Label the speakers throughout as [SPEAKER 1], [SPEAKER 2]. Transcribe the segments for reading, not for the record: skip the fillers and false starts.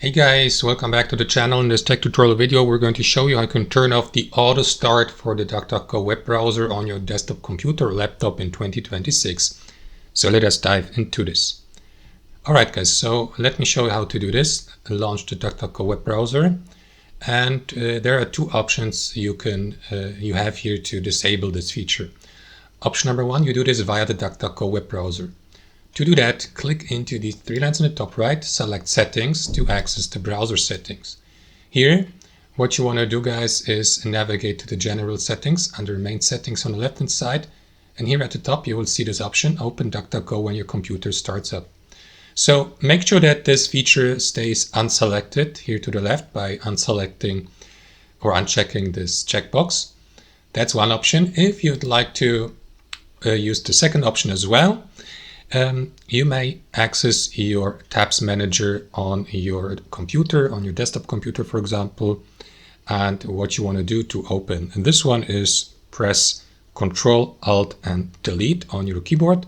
[SPEAKER 1] Hey guys, welcome back to the channel. In this tech tutorial video, we're going to show you how you can turn off the auto start for the DuckDuckGo web browser on your desktop computer or laptop in 2026. So let us dive into this. Alright guys, so let me show you how to do this. Launch the DuckDuckGo web browser, and there are two options you have here to disable this feature. Option number one, you do this via the DuckDuckGo web browser. To do that, click into these three lines in the top right, select Settings to access the browser settings. Here, what you want to do, guys, is navigate to the General Settings under Main Settings on the left-hand side. And here at the top, you will see this option, Open DuckDuckGo when your computer starts up. So make sure that this feature stays unselected here to the left by unselecting or unchecking this checkbox. That's one option. If you'd like to use the second option as well, you may access your tabs manager on your computer, on your desktop computer, for example. And what you want to do to open, and this one is press Ctrl, Alt, and Delete on your keyboard.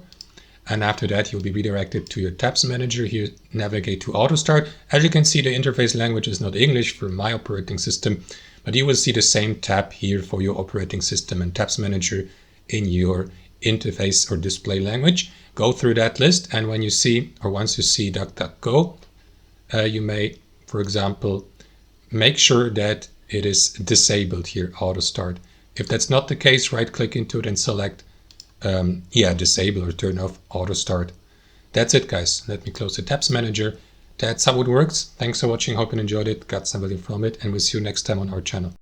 [SPEAKER 1] And after that, you'll be redirected to your tabs manager. Here, navigate to Autostart. As you can see, the interface language is not English for my operating system, but you will see the same tab here for your operating system and tabs manager in your interface or display language. Go through that list, and when you see, or once you see DuckDuckGo, you may, for example, make sure that it is disabled here, auto start. If that's not the case, right click into it and select disable or turn off auto start. That's it, guys. Let me close the tabs manager. That's how it works. Thanks for watching. Hope you enjoyed it, got some value from it, and we'll see you next time on our channel.